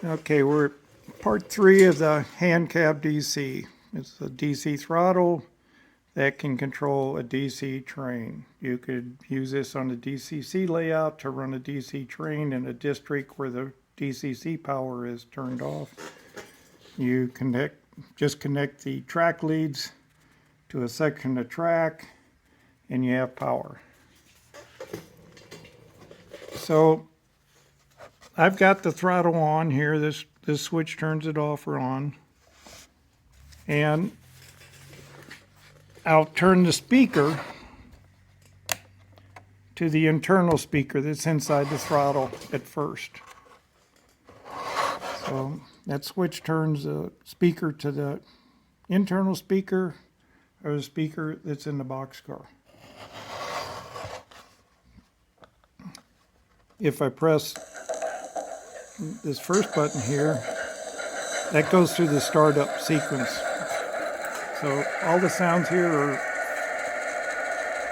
Okay, we're at part 3 of the HandCab-DC. It's a DC throttle that can control a DC train. You could use this on a DCC layout to run a DC train in a district where the DCC power is turned off. You just connect the track leads to a section of track and you have power. So I've got the throttle on here. This switch turns it off or on. And I'll turn the speaker to the internal speaker that's inside the throttle at first. So that switch turns the speaker to the internal speaker or the speaker that's in the boxcar. If I press this first button here, that goes through the startup sequence. So all the sounds here are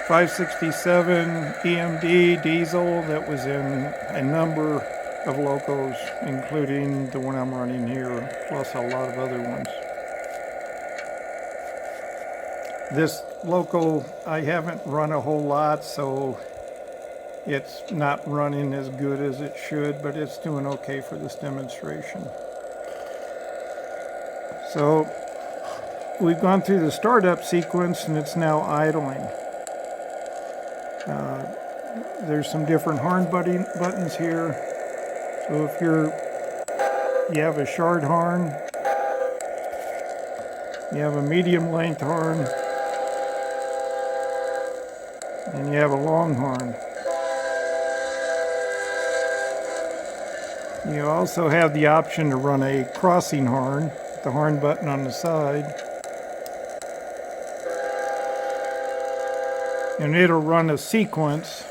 567 EMD diesel that was in a number of locos, including the one I'm running here, plus a lot of other ones. This loco I haven't run a whole lot, so it's not running as good as it should, but it's doing okay for this demonstration. So we've gone through the startup sequence and it's now idling. There's some different horn buttons here. So if you have a short horn, you have a medium length horn, and you have a long horn. You also have the option to run a crossing horn, the horn button on the side. And it'll run a sequence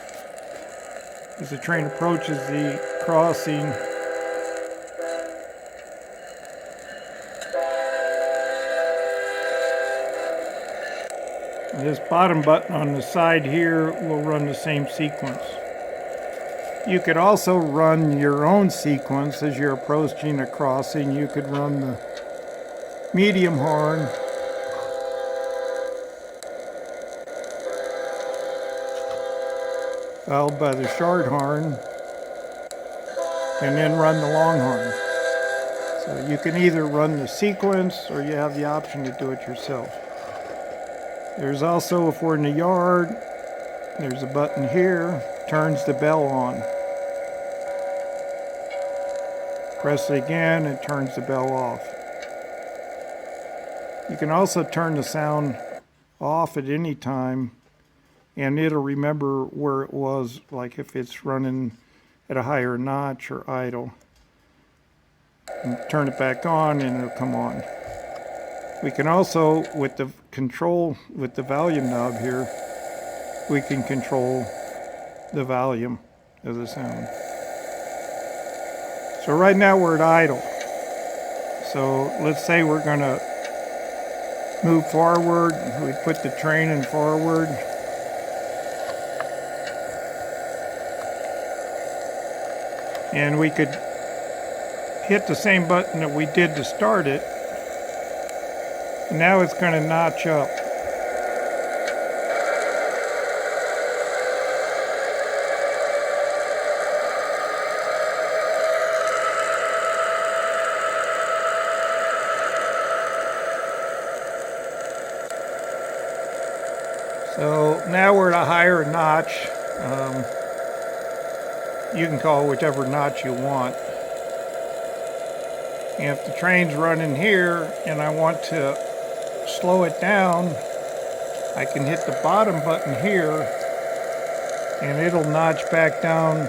as the train approaches the crossing. And this bottom button on the side here will run the same sequence. You could also run your own sequence as you're approaching a crossing. You could run the medium horn, followed by the short horn, and then run the long horn. So you can either run the sequence or you have the option to do it yourself. There's also, if we're in the yard, there's a button here, turns the bell on. Press it again, it turns the bell off. You can also turn the sound off at any time, and it'll remember where it was, like if it's running at a higher notch or idle. And turn it back on and it'll come on. We can also, with the control, with the volume knob here, we can control the volume of the sound. So right now we're at idle. So let's say we're going to move forward. We put the train in forward. And we could hit the same button that we did to start it. And now it's going to notch up. So now we're at a higher notch. You can call it whichever notch you want. And if the train's running here and I want to slow it down, I can hit the bottom button here and it'll notch back down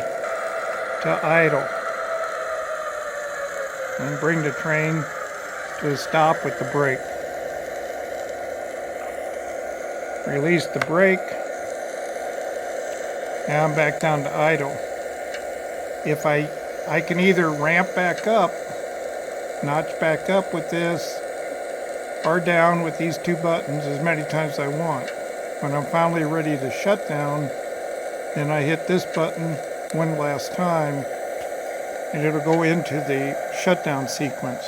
to idle and bring the train to a stop with the brake. Release the brake. Now I'm back down to idle. If I can either ramp back up, notch back up with this, or down with these two buttons as many times as I want. When I'm finally ready to shut down, then I hit this button one last time and it'll go into the shutdown sequence.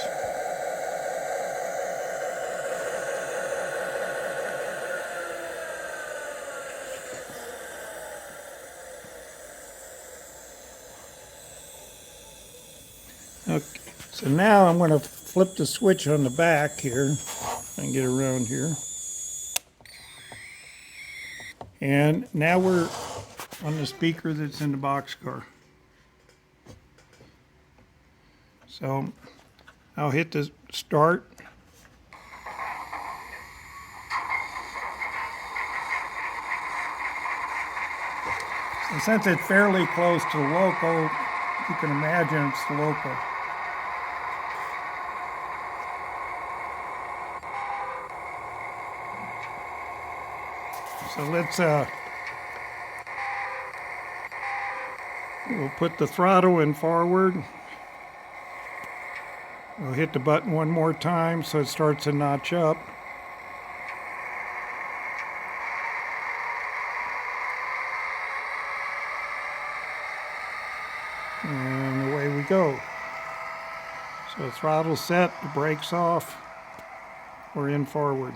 Okay, so now I'm going to flip the switch on the back here and get around here. And now we're on the speaker that's in the boxcar. So I'll hit the start. And since it's fairly close to the loco, you can imagine it's the loco. So we'll put the throttle in forward. We'll hit the button one more time so it starts to notch up. And away we go. So the throttle's set, the brake's off, we're in forward.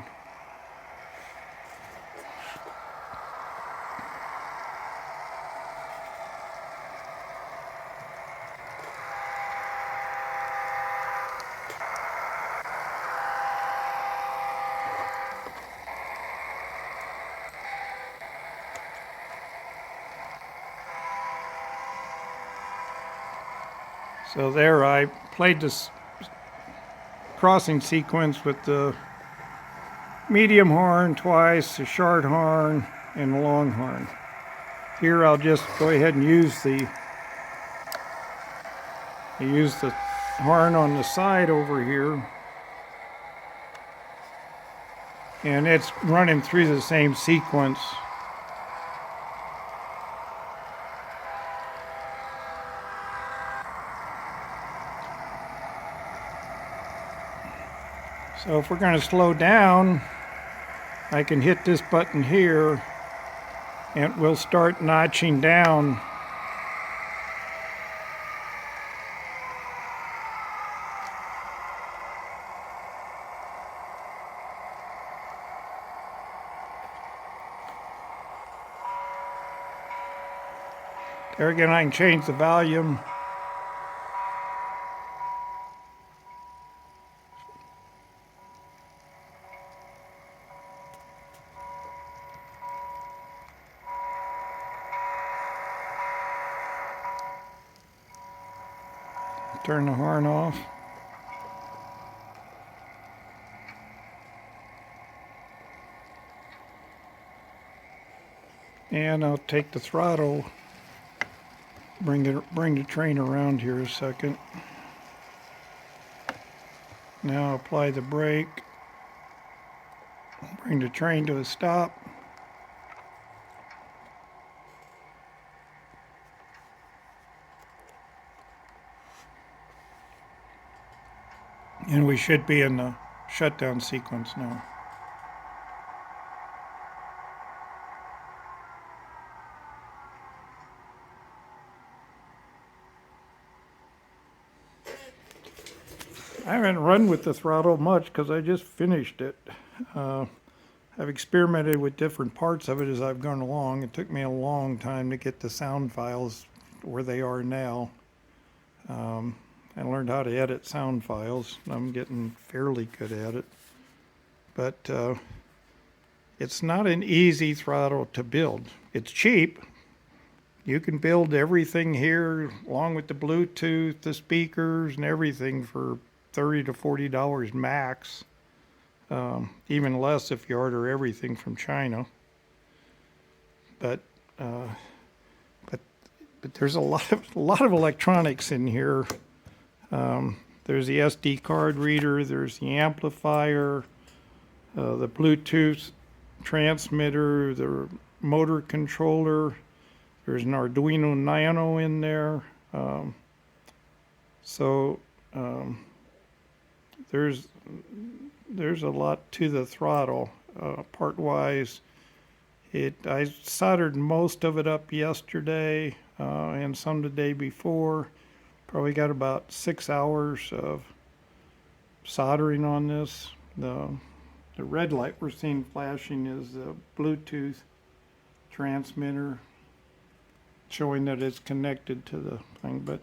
So there I played this crossing sequence with the medium horn twice, the short horn, and the long horn. Here I'll just go ahead and use the horn on the side over here. And it's running through the same sequence. So if we're going to slow down, I can hit this button here and we'll start notching down. There again, I can change the volume. Turn the horn off. And I'll take the throttle, bring the train around here a second. Now apply the brake, bring the train to a stop. And we should be in the shutdown sequence now. I haven't run with the throttle much because I just finished it. I've experimented with different parts of it as I've gone along. It took me a long time to get the sound files where they are now. I learned how to edit sound files. I'm getting fairly good at it. But it's not an easy throttle to build. It's cheap. You can build everything here along with the Bluetooth, the speakers, and everything for $30 to $40 max. Even less if you order everything from China. But there's a lot of electronics in here. There's the SD card reader, there's the amplifier, the Bluetooth transmitter, the motor controller, there's an Arduino Nano in there. There's a lot to the throttle, part-wise. I soldered most of it up yesterday and some the day before. Probably got about 6 hours of soldering on this. The red light we're seeing flashing is the Bluetooth transmitter showing that it's connected to the thing. But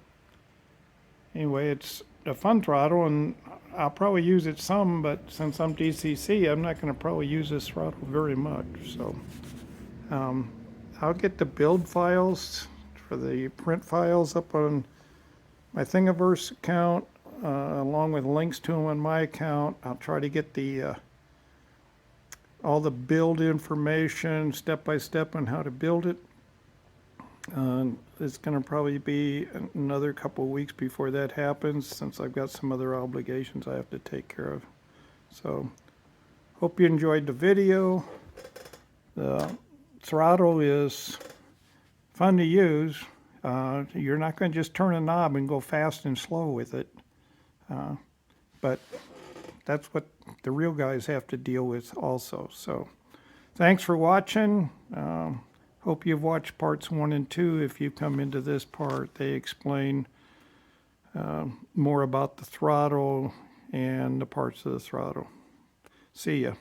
anyway, it's a fun throttle, and I'll probably use it some, but since I'm DCC, I'm not going to probably use this throttle very much. So I'll get the build files for the print files up on my Thingiverse account, along with links to them on my account. I'll try to get the all the build information step by step on how to build it. It's going to probably be another couple of weeks before that happens, since I've got some other obligations I have to take care of. So hope you enjoyed the video. The throttle is fun to use. You're not going to just turn a knob and go fast and slow with it. But that's what the real guys have to deal with also. So thanks for watching. Hope you've watched parts 1 and 2. If you come into this part, they explain more about the throttle and the parts of the throttle. See ya.